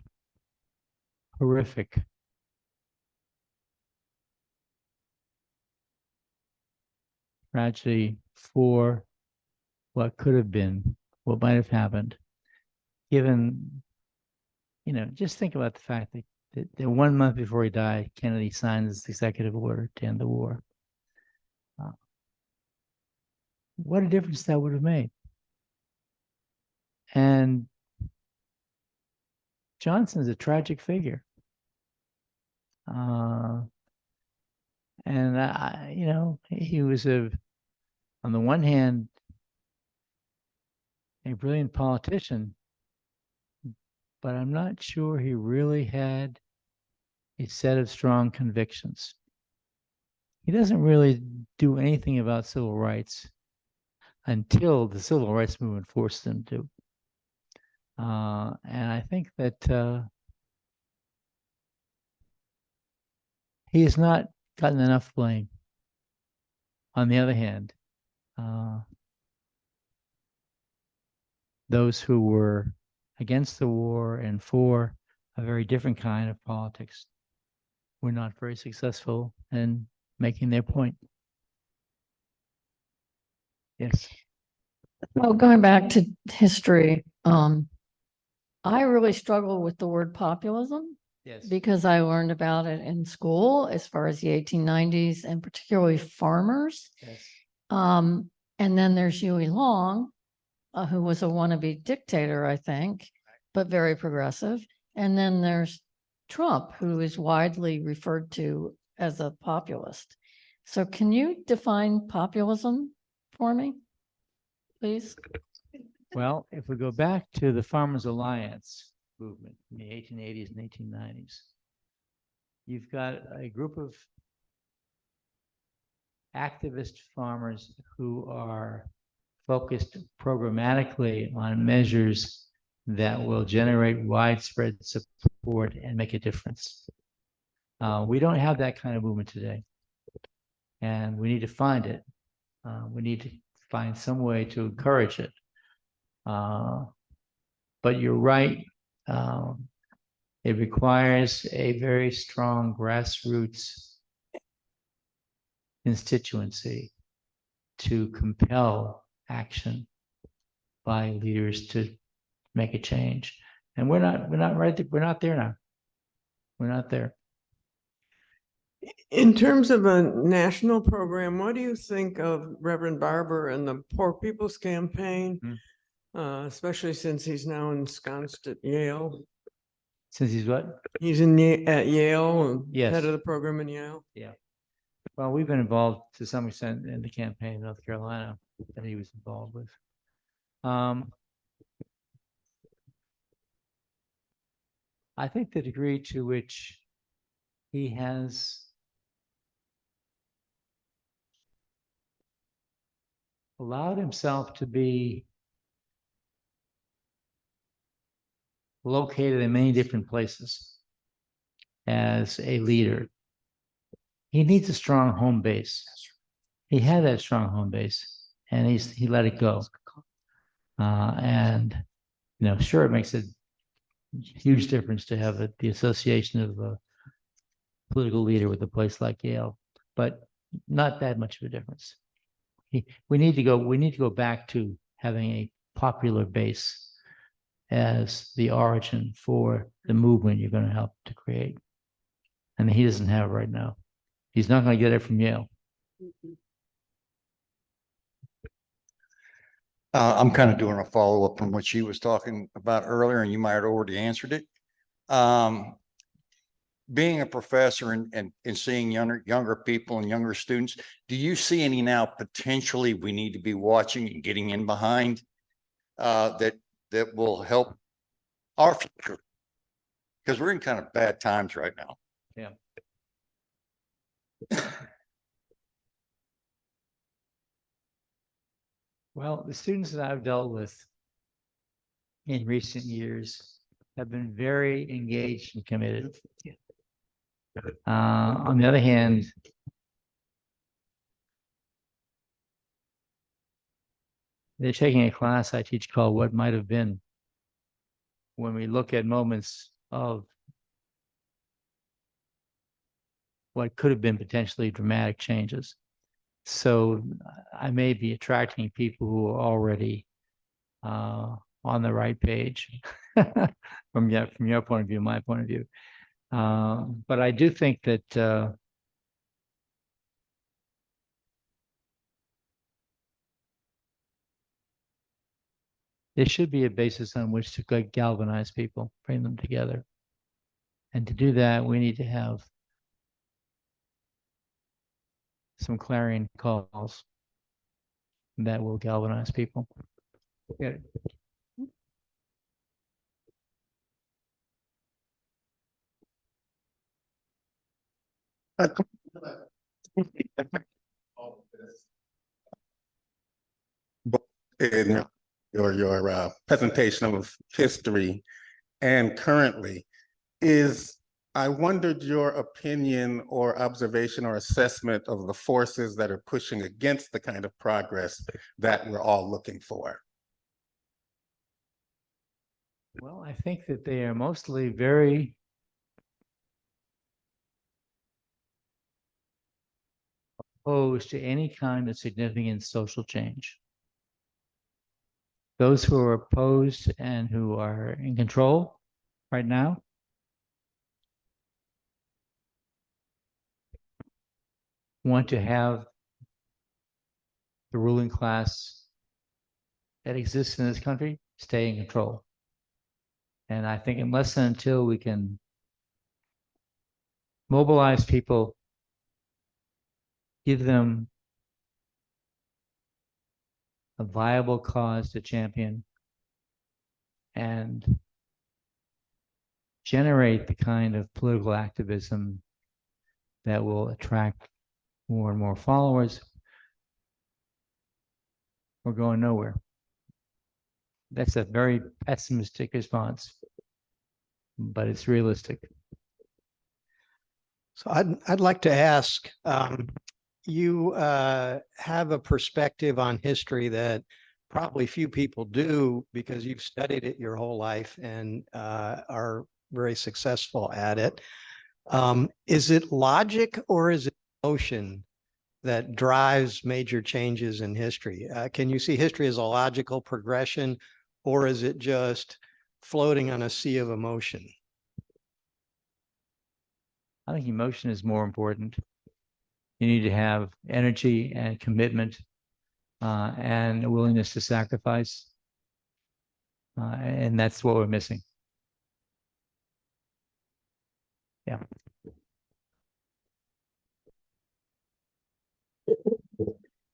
horrific tragedy for what could have been, what might have happened, given, just think about the fact that 1 month before he died, Kennedy signed this executive order to end the war. What a difference that would have made. And Johnson's a tragic figure. And he was on the one hand, a brilliant politician, but I'm not sure he really had a set of strong convictions. He doesn't really do anything about civil rights until the civil rights movement forced him to. And I think that he has not gotten enough blame. On the other hand, those who were against the war and for a very different kind of politics were not very successful in making their point. Yes. Well, going back to history, I really struggle with the word populism Yes. because I learned about it in school as far as the 1890s and particularly farmers. Yes. And then there's Huey Long, who was a wannabe dictator, I think, but very progressive. And then there's Trump, who is widely referred to as a populist. So can you define populism for me, please? Well, if we go back to the Farmers Alliance movement in the 1880s and 1890s, you've got a group of activist farmers who are focused programmatically on measures that will generate widespread support and make a difference. We don't have that kind of movement today, and we need to find it. We need to find some way to encourage it. But you're right. It requires a very strong grassroots constituency to compel action by leaders to make a change. And we're not there now. We're not there. In terms of a national program, what do you think of Reverend Barber and the Poor People's Campaign, especially since he's now ensconced at Yale? Since he's what? He's at Yale and Yes. head of the program in Yale. Yeah. Well, we've been involved to some extent in the campaign in North Carolina that he was involved with. I think the degree to which he has allowed himself to be located in many different places as a leader. He needs a strong home base. He had that strong home base, and he let it go. And sure, it makes a huge difference to have the association of a political leader with a place like Yale, but not that much of a difference. We need to go back to having a popular base as the origin for the movement you're going to help to create. And he doesn't have it right now. He's not going to get it from Yale. I'm kind of doing a follow-up from what she was talking about earlier, and you might have already answered it. Being a professor and seeing younger people and younger students, do you see any now potentially we need to be watching and getting in behind that will help our future? Because we're in kind of bad times right now. Yeah. Well, the students that I've dealt with in recent years have been very engaged and committed. On the other hand, they're taking a class I teach called What Might Have Been, when we look at moments of what could have been potentially dramatic changes. So I may be attracting people who are already on the right page from your point of view, my point of view. But I do think that there should be a basis on which to galvanize people, bring them together. And to do that, we need to have some clarion calls that will galvanize people. Get it? In your presentation of history and currently, I wondered your opinion or observation or assessment of the forces that are pushing against the kind of progress that we're all looking for. Well, I think that they are mostly very opposed to any kind of significant social change. Those who are opposed and who are in control right now want to have the ruling class that exists in this country stay in control. And I think unless and until we can mobilize people, give them a viable cause to champion, and generate the kind of political activism that will attract more and more followers, we're going nowhere. That's a very pessimistic response, but it's realistic. So I'd like to ask, you have a perspective on history that probably few people do because you've studied it your whole life and are very successful at it. Is it logic or is it emotion that drives major changes in history? Can you see history as a logical progression, or is it just floating on a sea of emotion? I think emotion is more important. You need to have energy and commitment and a willingness to sacrifice. And that's what we're missing. Yeah.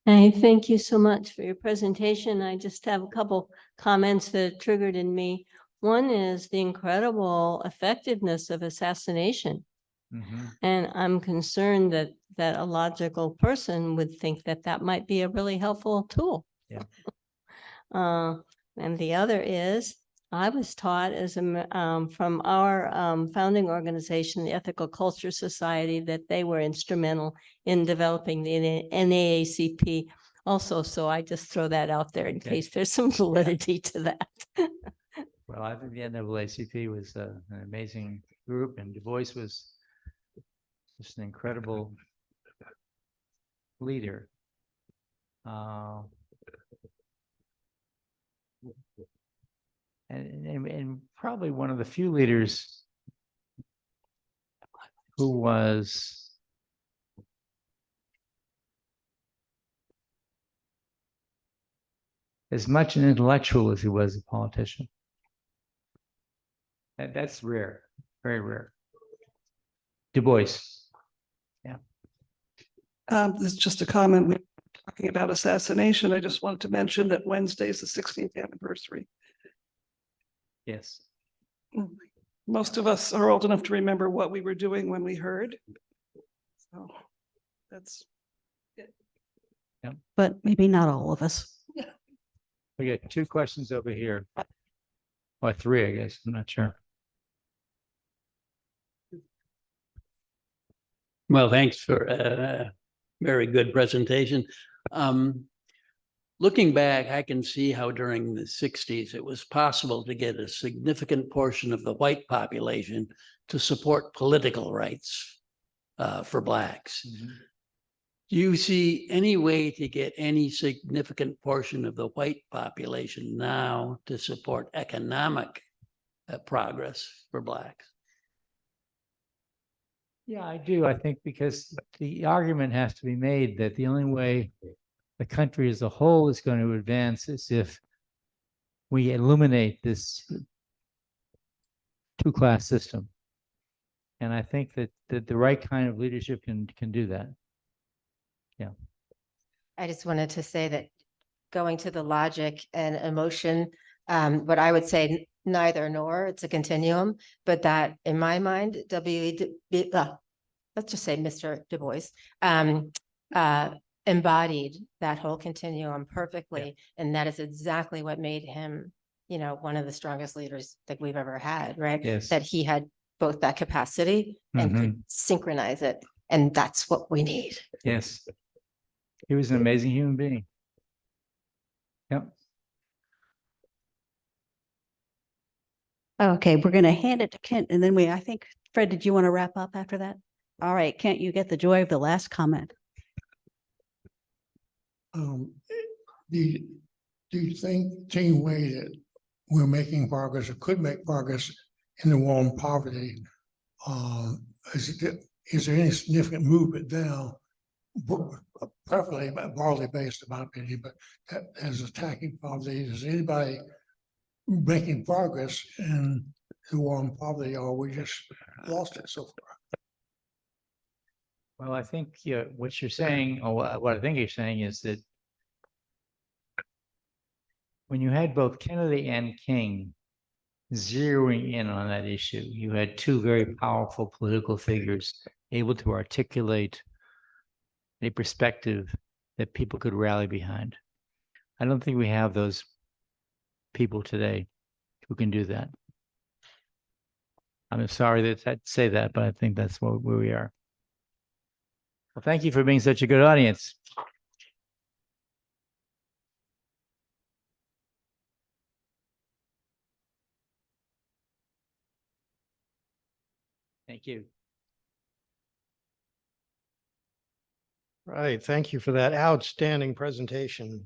Hey, thank you so much for your presentation. I just have a couple comments that triggered in me. One is the incredible effectiveness of assassination. Mm-hmm. And I'm concerned that a logical person would think that that might be a really helpful tool. Yeah. And the other is, I was taught as from our founding organization, the Ethical Culture Society, that they were instrumental in developing the NAACP also. So I just throw that out there in case there's some validity to that. Well, I think the NAACP was an amazing group, and Du Bois was just an incredible leader. And probably one of the few leaders who was as much an intellectual as he was a politician. That's rare, very rare. Du Bois. Yeah. This is just a comment. We're talking about assassination. I just wanted to mention that Wednesday is the 16th anniversary. Yes. Most of us are old enough to remember what we were doing when we heard. So that's But maybe not all of us. We got two questions over here. Or three, I guess. I'm not sure. Well, thanks for a very good presentation. Looking back, I can see how during the 60s, it was possible to get a significant portion of the white population to support political rights for Blacks. Do you see any way to get any significant portion of the white population now to support economic progress for Blacks? Yeah, I do. I think because the argument has to be made that the only way the country as a whole is going to advance is if we eliminate this two-class system. And I think that the right kind of leadership can do that. Yeah. I just wanted to say that going to the logic and emotion, but I would say neither nor, it's a continuum, but that in my mind, let's just say Mr. Du Bois, embodied that whole continuum perfectly. And that is exactly what made him, one of the strongest leaders that we've ever had, right? Yes. That he had both that capacity and could synchronize it. And that's what we need. Yes. He was an amazing human being. Yep. Okay, we're going to hand it to Kent, and then I think, Fred, did you want to wrap up after that? All right, Kent, you get the joy of the last comment. Do you think, same way that we're making progress or could make progress in the war on poverty, is there any significant movement now, preferably broadly based, in my opinion, but that is attacking poverty? Is anybody making progress in the war on poverty, or we just lost it so far? Well, I think what you're saying, or what I think you're saying is that when you had both Kennedy and King zeroing in on that issue, you had two very powerful political figures able to articulate a perspective that people could rally behind. I don't think we have those people today who can do that. I'm sorry that I'd say that, but I think that's where we are. Well, thank you for being such a good audience. Thank you. Right, thank you for that outstanding presentation.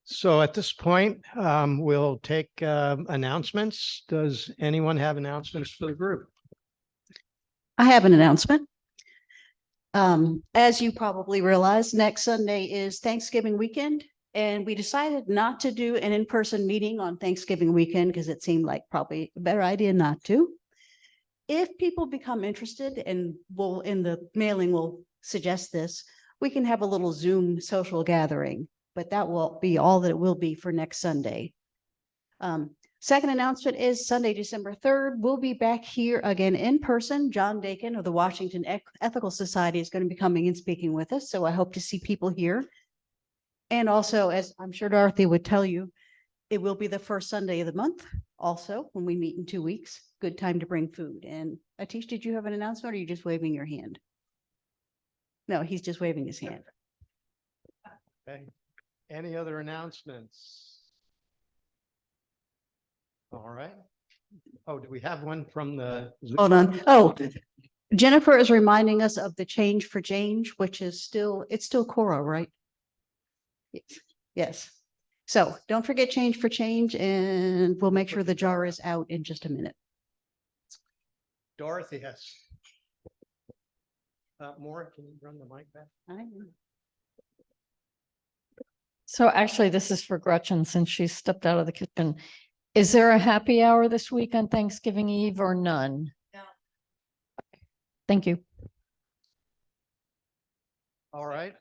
So at this point, we'll take announcements. Does anyone have announcements for the group? I have an announcement. As you probably realize, next Sunday is Thanksgiving weekend, and we decided not to do an in-person meeting on Thanksgiving weekend because it seemed like probably a better idea not to. If people become interested, and we'll in the mailing will suggest this, we can have a little Zoom social gathering, but that will be all that it will be for next Sunday. Second announcement is Sunday, December 3rd. We'll be back here again in person. John Dakin of the Washington Ethical Society is going to be coming and speaking with us. So I hope to see people here. And also, as I'm sure Dorothy would tell you, it will be the first Sunday of the month also when we meet in 2 weeks. Good time to bring food. And Atish, did you have an announcement, or are you just waving your hand? No, he's just waving his hand. Okay. Any other announcements? All right. Oh, do we have one from the? Zoom? Hold on. Oh, Jennifer is reminding us of the change for change, which is still, it's still Cora, right? Yes. Yes. So don't forget change for change, and we'll make sure the jar is out in just a minute. Dorothy has. Maura, can you run the mic back? So actually, this is for Gretchen since she stepped out of the kitchen. Is there a happy hour this week on Thanksgiving Eve or none? No. Thank you. All right.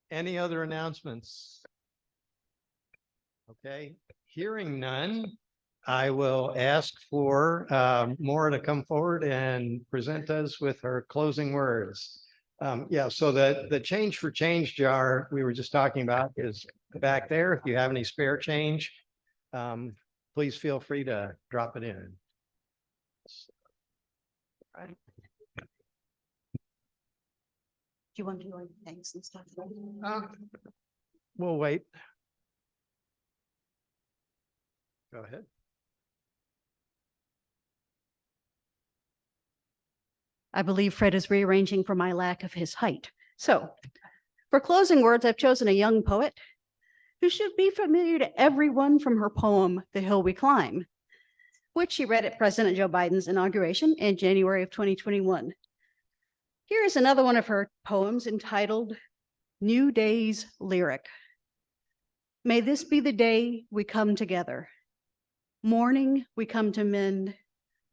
Any other announcements? Okay, hearing none, I will ask for Maura to come forward and present us with her closing words. Yeah, so the change for change jar we were just talking about is back there. If you have any spare change, please feel free to drop it in. Right. Do you want to do any thanks and stuff? We'll wait. Go ahead. I believe Fred is rearranging for my lack of his height. So for closing words, I've chosen a young poet who should be familiar to everyone from her poem, The Hill We Climb, which she read at President Joe Biden's inauguration in January of 2021. Here is another one of her poems entitled New Day's Lyric. May this be the day we come together. Mourning, we come to mend.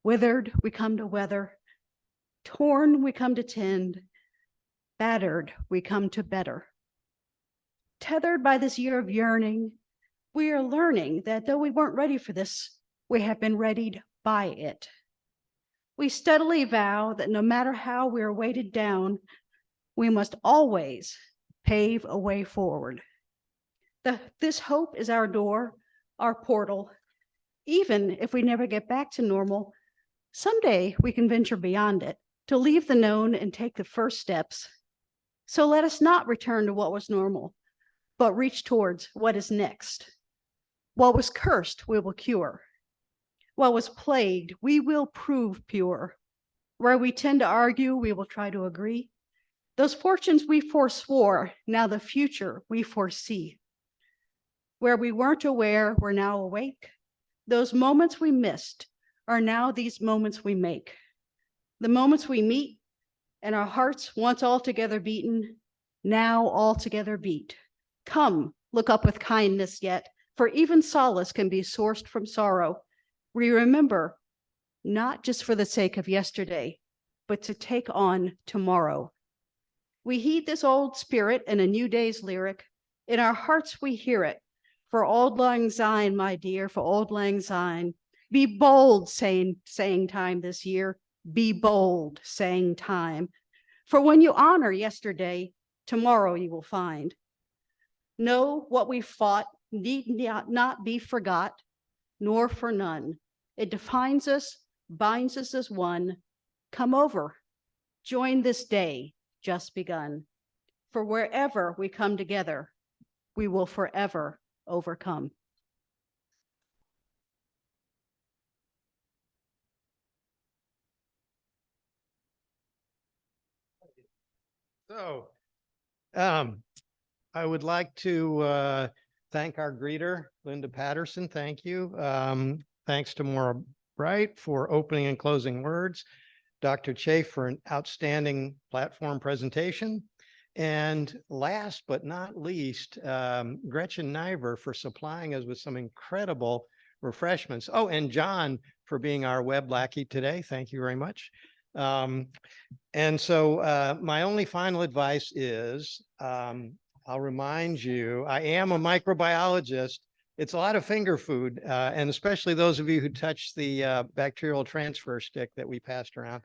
Withered, we come to weather. Torn, we come to tend. Battered, we come to better. Tethered by this year of yearning, we are learning that though we weren't ready for this, we have been readied by it. We steadily vow that no matter how we are weighted down, we must always pave a way forward. This hope is our door, our portal. Even if we never get back to normal, someday we can venture beyond it to leave the known and take the first steps. So let us not return to what was normal, but reach towards what is next. What was cursed, we will cure. What was plagued, we will prove pure. Where we tend to argue, we will try to agree. Those fortunes we forswore, now the future we foresee. Where we weren't aware, we're now awake. Those moments we missed are now these moments we make. The moments we meet and our hearts once altogether beaten, now altogether beat. Come, look up with kindness yet, for even solace can be sourced from sorrow. We remember, not just for the sake of yesterday, but to take on tomorrow. We heed this old spirit in a new day's lyric. In our hearts we hear it. For Auld Lang Syne, my dear, for Auld Lang Syne. Be bold, saying time this year. Be bold, saying time. For when you honor yesterday, tomorrow you will find. Know what we fought need not be forgot, nor for none. It defines us, binds us as one. Come over, join this day just begun. For wherever we come together, we will forever overcome. So, I would like to thank our greeter, Linda Patterson. Thank you. Thanks to Maura Bright for opening and closing words, Dr. Chafe for an outstanding platform presentation, and last but not least, Gretchen Niver for supplying us with some incredible refreshments. Oh, and John for being our web lackey today. Thank you very much. And so my only final advice is, I'll remind you, I am a microbiologist. It's a lot of finger food, and especially those of you who touch the bacterial transfer stick that we passed around.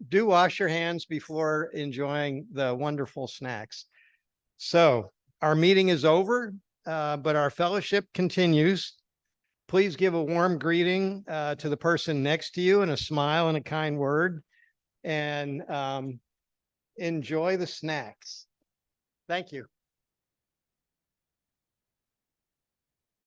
Do wash your hands before enjoying the wonderful snacks. So our meeting is over, but our fellowship continues. Please give a warm greeting to the person next to you and a smile and a kind word, and enjoy the snacks. Thank you.